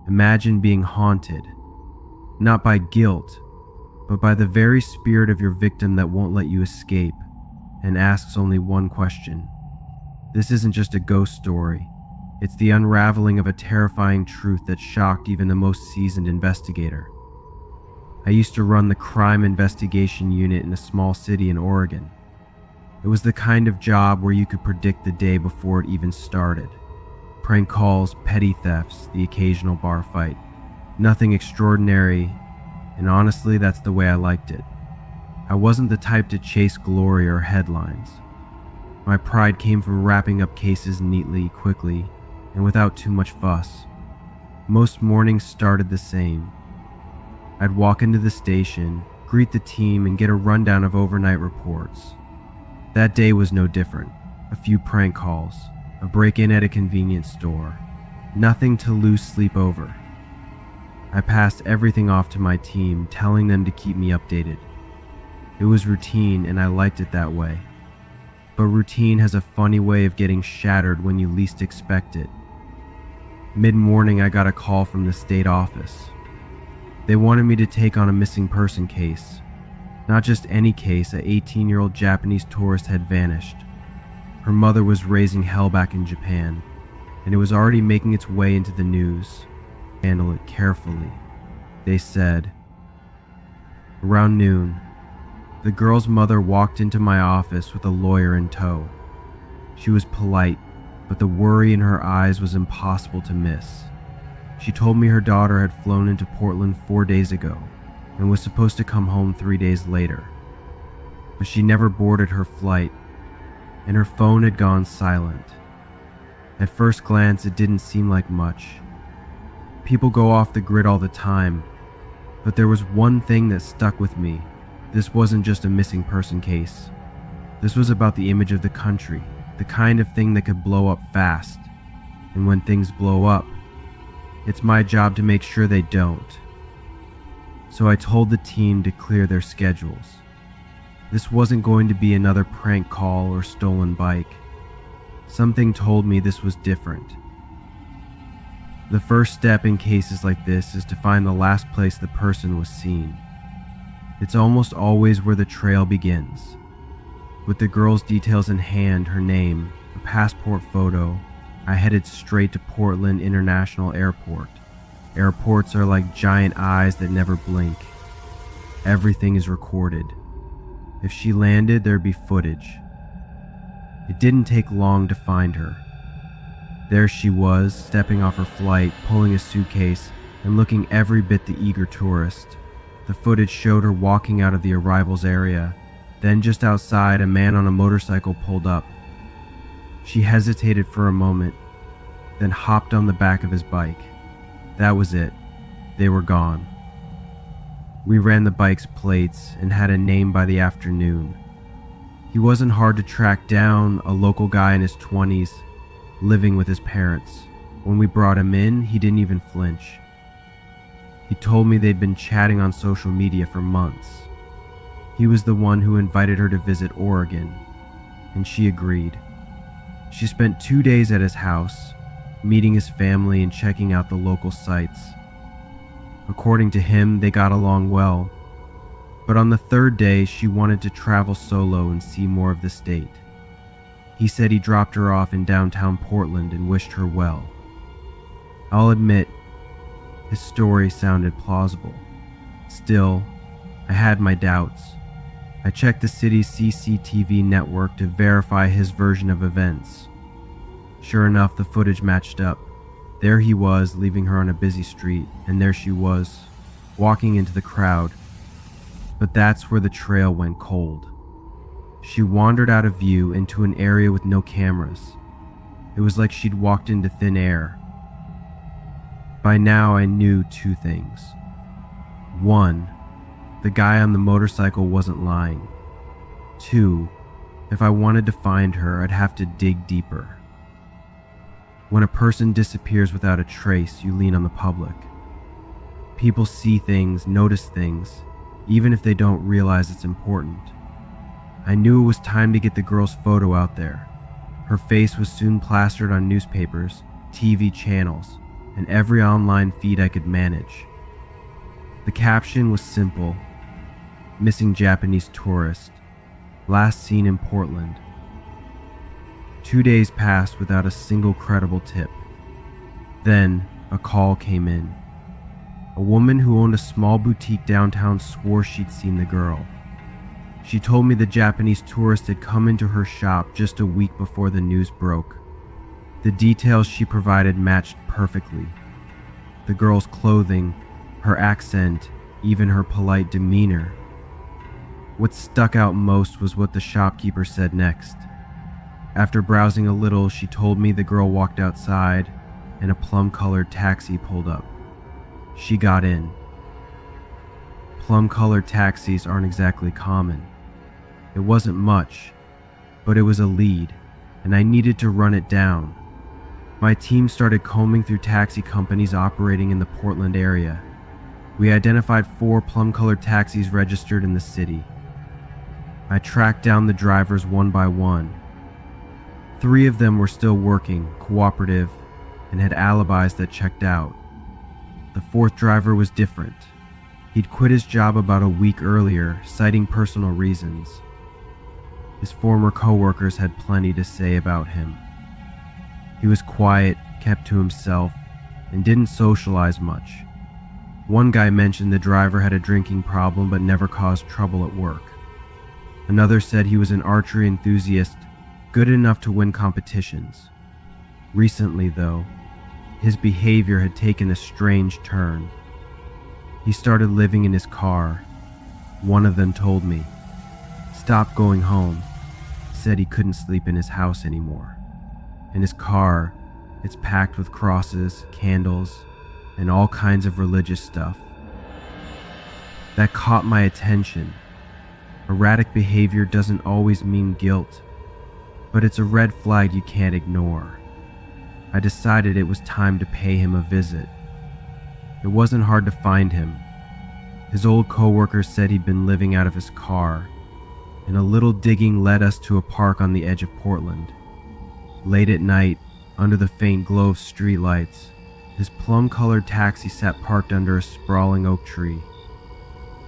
Imagine being haunted, not by guilt, but by the very spirit of your victim that won't let you escape and asks only one question. This isn't just a ghost story. It's the unraveling of a terrifying truth that shocked even the most seasoned investigator. I used to run the crime investigation unit in a small city in Oregon. It was the kind of job where you could predict the day before it even started. Prank calls, petty thefts, the occasional bar fight. Nothing extraordinary, and honestly, that's the way I liked it. I wasn't the type to chase glory or headlines. My pride came from wrapping up cases neatly, quickly, and without too much fuss. Most mornings started the same. I'd walk into the station, greet the team, and get a rundown of overnight reports. That day was no different. A few prank calls, a break-in at a convenience store. Nothing to lose sleep over. I passed everything off to my team, telling them to keep me updated. It was routine, and I liked it that way. But routine has a funny way of getting shattered when you least expect it. Mid-morning, I got a call from the state office. They wanted me to take on a missing person case. Not just any case, an 18-year-old Japanese tourist had vanished. Her mother was raising hell back in Japan, and it was already making its way into the news. Handle it carefully, they said. Around noon, the girl's mother walked into my office with a lawyer in tow. She was polite, but the worry in her eyes was impossible to miss. She told me her daughter had flown into Portland 4 days ago and was supposed to come home 3 days later. But she never boarded her flight, and her phone had gone silent. At first glance, it didn't seem like much. People go off the grid all the time, but there was one thing that stuck with me. This wasn't just a missing person case. This was about the image of the country, the kind of thing that could blow up fast. And when things blow up, it's my job to make sure they don't. So I told the team to clear their schedules. This wasn't going to be another prank call or stolen bike. Something told me this was different. The first step in cases like this is to find the last place the person was seen. It's almost always where the trail begins. With the girl's details in hand, her name, a passport photo, I headed straight to Portland International Airport. Airports are like giant eyes that never blink. Everything is recorded. If she landed, there'd be footage. It didn't take long to find her. There she was, stepping off her flight, pulling a suitcase, and looking every bit the eager tourist. The footage showed her walking out of the arrivals area. Then just outside, a man on a motorcycle pulled up. She hesitated for a moment, then hopped on the back of his bike. That was it. They were gone. We ran the bike's plates and had a name by the afternoon. He wasn't hard to track down, a local guy in his 20s, living with his parents. When we brought him in, he didn't even flinch. He told me they'd been chatting on social media for months. He was the one who invited her to visit Oregon, and she agreed. She spent 2 days at his house, meeting his family and checking out the local sites. According to him, they got along well, but on the third day, she wanted to travel solo and see more of the state. He said he dropped her off in downtown Portland and wished her well. I'll admit, his story sounded plausible. Still, I had my doubts. I checked the city's CCTV network to verify his version of events. Sure enough, the footage matched up. There he was, leaving her on a busy street, and there she was, walking into the crowd. But that's where the trail went cold. She wandered out of view into an area with no cameras. It was like she'd walked into thin air. By now, I knew two things. One, the guy on the motorcycle wasn't lying. Two, if I wanted to find her, I'd have to dig deeper. When a person disappears without a trace, you lean on the public. People see things, notice things, even if they don't realize it's important. I knew it was time to get the girl's photo out there. Her face was soon plastered on newspapers, TV channels, and every online feed I could manage. The caption was simple: missing Japanese tourist, last seen in Portland. 2 days passed without a single credible tip. Then, a call came in. A woman who owned a small boutique downtown swore she'd seen the girl. She told me the Japanese tourist had come into her shop just a week before the news broke. The details she provided matched perfectly. The girl's clothing, her accent, even her polite demeanor. What stuck out most was what the shopkeeper said next. After browsing a little, she told me the girl walked outside and a plum-colored taxi pulled up. She got in. Plum-colored taxis aren't exactly common. It wasn't much, but it was a lead, and I needed to run it down. My team started combing through taxi companies operating in the Portland area. We identified 4 plum-colored taxis registered in the city. I tracked down the drivers one by one. 3 of them were still working, cooperative, and had alibis that checked out. The 4th driver was different. He'd quit his job about a week earlier, citing personal reasons. His former co-workers had plenty to say about him. He was quiet, kept to himself, and didn't socialize much. One guy mentioned the driver had a drinking problem but never caused trouble at work. Another said he was an archery enthusiast, good enough to win competitions. Recently, though, his behavior had taken a strange turn. He started living in his car. One of them told me. Stopped going home. Said he couldn't sleep in his house anymore. In his car, it's packed with crosses, candles, and all kinds of religious stuff. That caught my attention. Erratic behavior doesn't always mean guilt, but it's a red flag you can't ignore. I decided it was time to pay him a visit. It wasn't hard to find him. His old coworkers said he'd been living out of his car, and a little digging led us to a park on the edge of Portland. Late at night, under the faint glow of streetlights, his plum-colored taxi sat parked under a sprawling oak tree.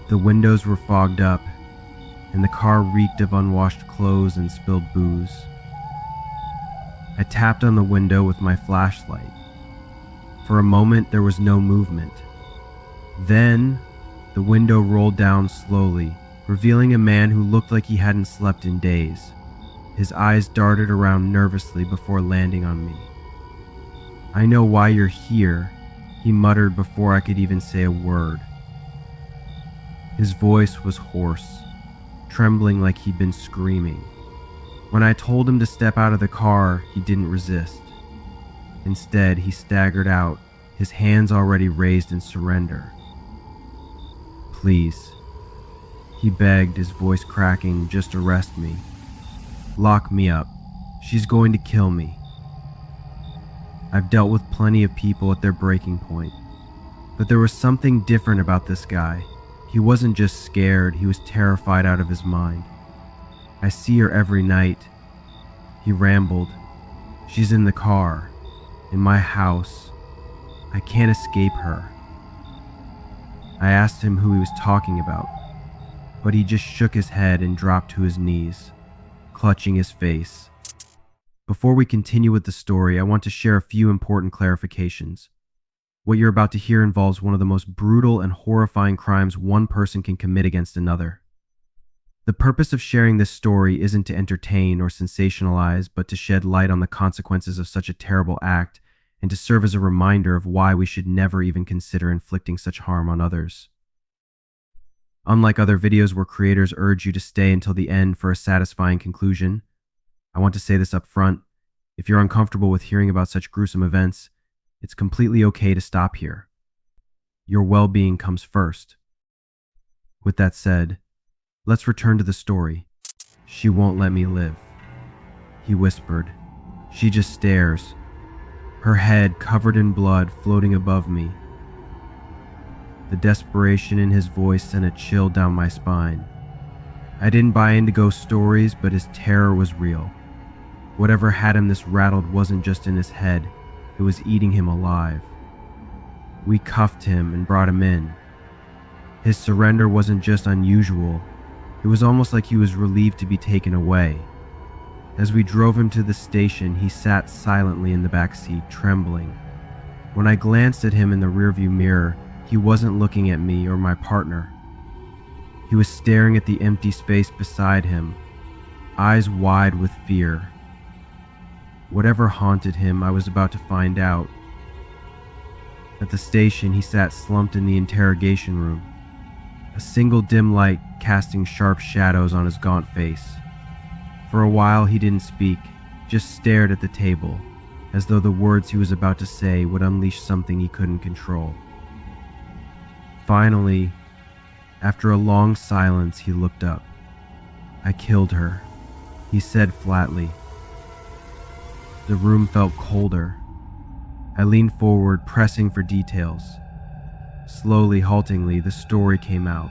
The windows were fogged up, and the car reeked of unwashed clothes and spilled booze. I tapped on the window with my flashlight. For a moment, there was no movement. Then, the window rolled down slowly, revealing a man who looked like he hadn't slept in days. His eyes darted around nervously before landing on me. "I know why you're here," he muttered before I could even say a word. His voice was hoarse, trembling like he'd been screaming. When I told him to step out of the car, he didn't resist. Instead, he staggered out, his hands already raised in surrender. "Please," he begged, his voice cracking, "just arrest me. Lock me up. She's going to kill me." I've dealt with plenty of people at their breaking point, but there was something different about this guy. He wasn't just scared, he was terrified out of his mind. "I see her every night," he rambled. "She's in the car, in my house. I can't escape her." I asked him who he was talking about, but he just shook his head and dropped to his knees, clutching his face. Before we continue with the story, I want to share a few important clarifications. What you're about to hear involves one of the most brutal and horrifying crimes one person can commit against another. The purpose of sharing this story isn't to entertain or sensationalize, but to shed light on the consequences of such a terrible act and to serve as a reminder of why we should never even consider inflicting such harm on others. Unlike other videos where creators urge you to stay until the end for a satisfying conclusion, I want to say this up front: if you're uncomfortable with hearing about such gruesome events, it's completely okay to stop here. Your well-being comes first. With that said, let's return to the story. "She won't let me live," he whispered. "She just stares, her head covered in blood floating above me." The desperation in his voice sent a chill down my spine. I didn't buy into ghost stories, but his terror was real. Whatever had him this rattled wasn't just in his head, it was eating him alive. We cuffed him and brought him in. His surrender wasn't just unusual, it was almost like he was relieved to be taken away. As we drove him to the station, he sat silently in the back seat, trembling. When I glanced at him in the rearview mirror, he wasn't looking at me or my partner. He was staring at the empty space beside him, eyes wide with fear. Whatever haunted him, I was about to find out. At the station, he sat slumped in the interrogation room, a single dim light casting sharp shadows on his gaunt face. For a while, he didn't speak, just stared at the table, as though the words he was about to say would unleash something he couldn't control. Finally, after a long silence, he looked up. "I killed her," he said flatly. The room felt colder. I leaned forward, pressing for details. Slowly, haltingly, the story came out.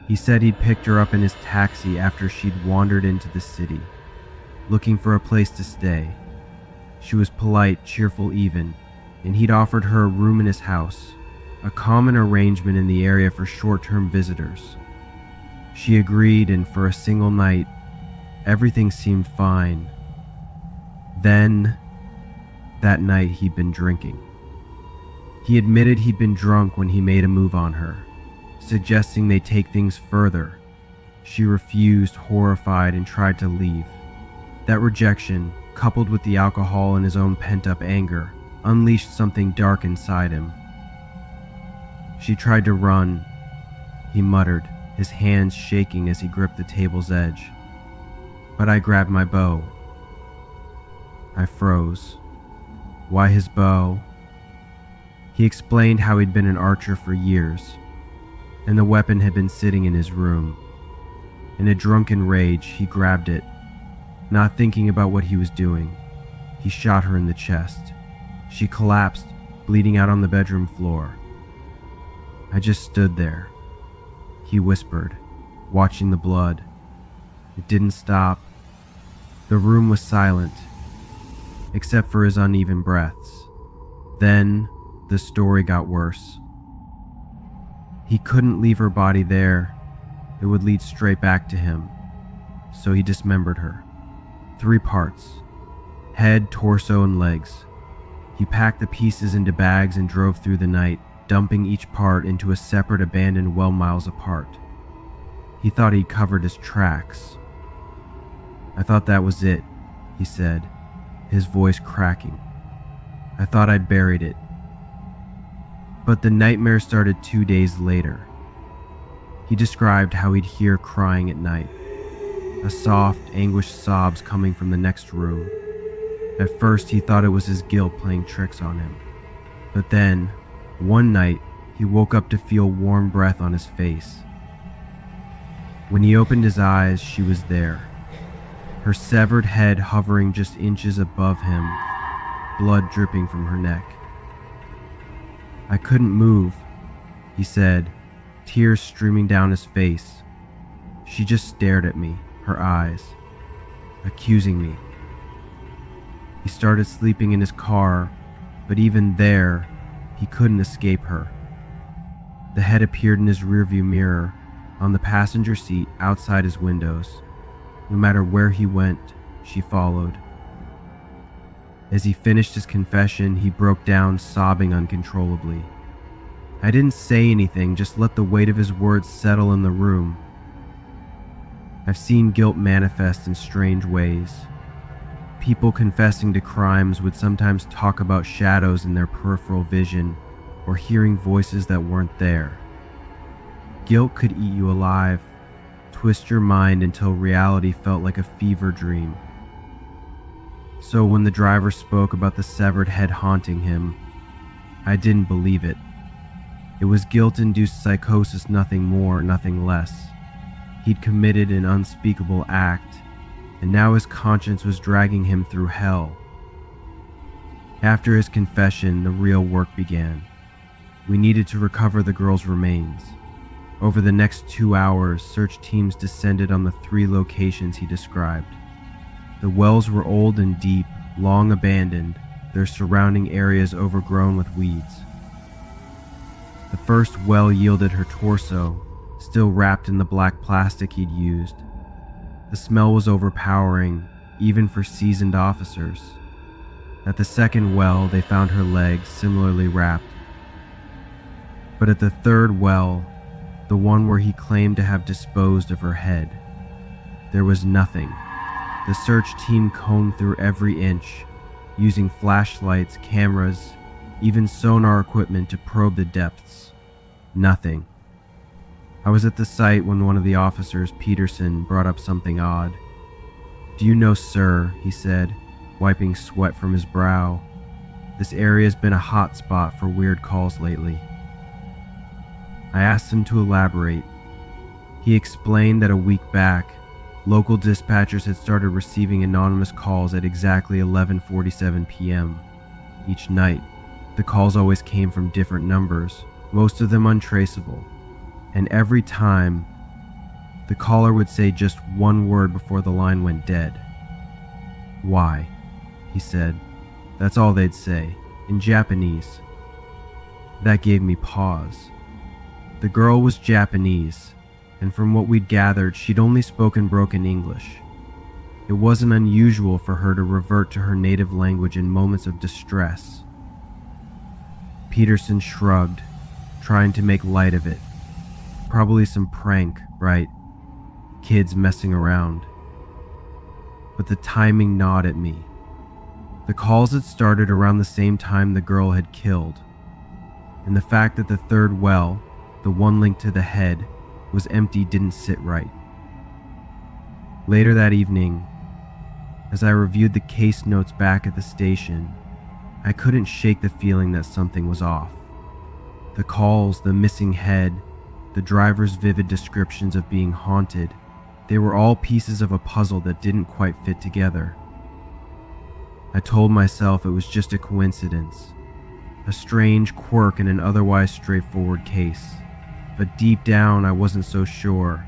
He said he'd picked her up in his taxi after she'd wandered into the city, looking for a place to stay. She was polite, cheerful even, and he'd offered her a room in his house, a common arrangement in the area for short-term visitors. She agreed, and for a single night, everything seemed fine. Then, that night he'd been drinking. He admitted he'd been drunk when he made a move on her, suggesting they take things further. She refused, horrified, and tried to leave. That rejection, coupled with the alcohol and his own pent-up anger, unleashed something dark inside him. She tried to run, he muttered, his hands shaking as he gripped the table's edge. But I grabbed my bow. I froze. Why his bow? He explained how he'd been an archer for years, and the weapon had been sitting in his room. In a drunken rage, he grabbed it. Not thinking about what he was doing, he shot her in the chest. She collapsed, bleeding out on the bedroom floor. I just stood there, he whispered, watching the blood. It didn't stop. The room was silent, except for his uneven breaths. Then, the story got worse. He couldn't leave her body there. It would lead straight back to him. So he dismembered her. 3 parts: head, torso, and legs. He packed the pieces into bags and drove through the night, dumping each part into a separate abandoned well miles apart. He thought he'd covered his tracks. "I thought that was it," he said, his voice cracking. "I thought I'd buried it." But the nightmare started 2 days later. He described how he'd hear crying at night, a soft, anguished sobs coming from the next room. At first, he thought it was his guilt playing tricks on him. But then, one night, he woke up to feel warm breath on his face. When he opened his eyes, she was there, her severed head hovering just inches above him, blood dripping from her neck. "I couldn't move," he said, tears streaming down his face. She just stared at me, her eyes, accusing me. He started sleeping in his car, but even there, he couldn't escape her. The head appeared in his rearview mirror, on the passenger seat outside his windows. No matter where he went, she followed. As he finished his confession, he broke down, sobbing uncontrollably. I didn't say anything, just let the weight of his words settle in the room. I've seen guilt manifest in strange ways. People confessing to crimes would sometimes talk about shadows in their peripheral vision, or hearing voices that weren't there. Guilt could eat you alive, twist your mind until reality felt like a fever dream. So when the driver spoke about the severed head haunting him, I didn't believe it. It was guilt-induced psychosis, nothing more, nothing less. He'd committed an unspeakable act, and now his conscience was dragging him through hell. After his confession, the real work began. We needed to recover the girl's remains. Over the next 2 hours, search teams descended on the 3 locations he described. The wells were old and deep, long abandoned, their surrounding areas overgrown with weeds. The first well yielded her torso, still wrapped in the black plastic he'd used. The smell was overpowering, even for seasoned officers. At the second well, they found her legs similarly wrapped. But at the third well, the one where he claimed to have disposed of her head, there was nothing. The search team combed through every inch, using flashlights, cameras, even sonar equipment to probe the depths. Nothing. I was at the site when one of the officers, Peterson, brought up something odd. "Do you know, sir," he said, wiping sweat from his brow, "this area's been a hot spot for weird calls lately." I asked him to elaborate. He explained that a week back, local dispatchers had started receiving anonymous calls at exactly 11:47 p.m. each night. The calls always came from different numbers, most of them untraceable, and every time, the caller would say just one word before the line went dead. "Why?" he said. That's all they'd say, in Japanese. That gave me pause. The girl was Japanese, and from what we'd gathered, she'd only spoken broken English. It wasn't unusual for her to revert to her native language in moments of distress. Peterson shrugged, trying to make light of it. Probably some prank, right? Kids messing around. But the timing gnawed at me. The calls had started around the same time the girl had killed, and the fact that the third well, the one linked to the head, was empty didn't sit right. Later that evening, as I reviewed the case notes back at the station, I couldn't shake the feeling that something was off. The calls, the missing head, the driver's vivid descriptions of being haunted, they were all pieces of a puzzle that didn't quite fit together. I told myself it was just a coincidence, a strange quirk in an otherwise straightforward case. But deep down, I wasn't so sure.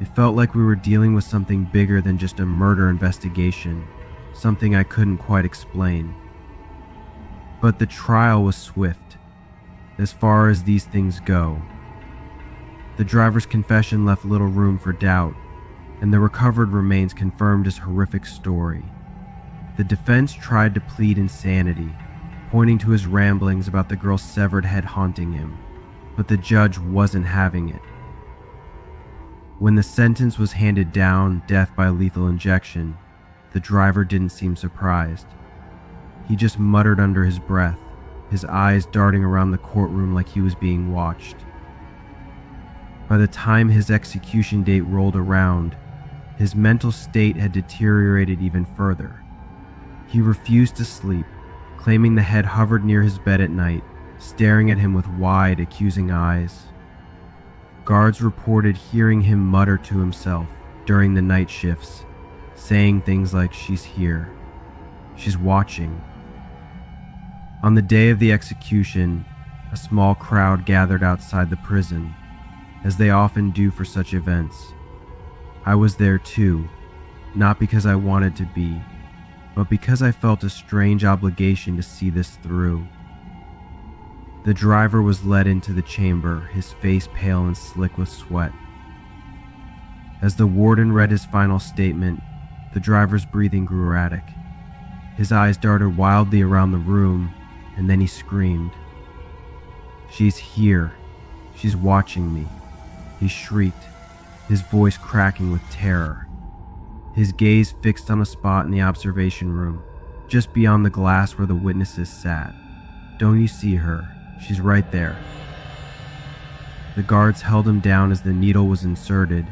It felt like we were dealing with something bigger than just a murder investigation, something I couldn't quite explain. But the trial was swift, as far as these things go. The driver's confession left little room for doubt, and the recovered remains confirmed his horrific story. The defense tried to plead insanity, pointing to his ramblings about the girl's severed head haunting him, but the judge wasn't having it. When the sentence was handed down, death by lethal injection, the driver didn't seem surprised. He just muttered under his breath, his eyes darting around the courtroom like he was being watched. By the time his execution date rolled around, his mental state had deteriorated even further. He refused to sleep, claiming the head hovered near his bed at night, staring at him with wide, accusing eyes. Guards reported hearing him mutter to himself during the night shifts, saying things like, "She's here. She's watching." On the day of the execution, a small crowd gathered outside the prison, as they often do for such events. I was there too, not because I wanted to be, but because I felt a strange obligation to see this through. The driver was led into the chamber, his face pale and slick with sweat. As the warden read his final statement, the driver's breathing grew erratic. His eyes darted wildly around the room, and then he screamed. "She's here. She's watching me," he shrieked, his voice cracking with terror. His gaze fixed on a spot in the observation room, just beyond the glass where the witnesses sat. "Don't you see her? She's right there." The guards held him down as the needle was inserted,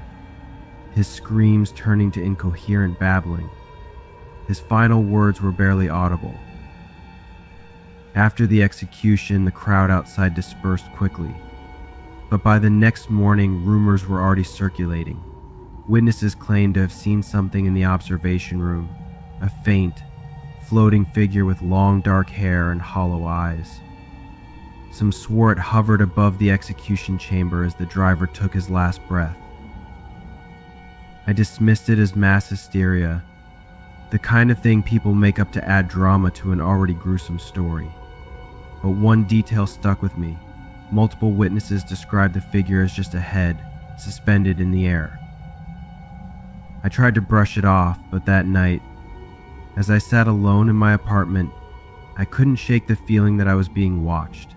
his screams turning to incoherent babbling. His final words were barely audible. After the execution, the crowd outside dispersed quickly. But by the next morning, rumors were already circulating. Witnesses claimed to have seen something in the observation room, a faint, floating figure with long dark hair and hollow eyes. Some swore it hovered above the execution chamber as the driver took his last breath. I dismissed it as mass hysteria. The kind of thing people make up to add drama to an already gruesome story. But one detail stuck with me. Multiple witnesses described the figure as just a head, suspended in the air. I tried to brush it off, but that night, as I sat alone in my apartment, I couldn't shake the feeling that I was being watched.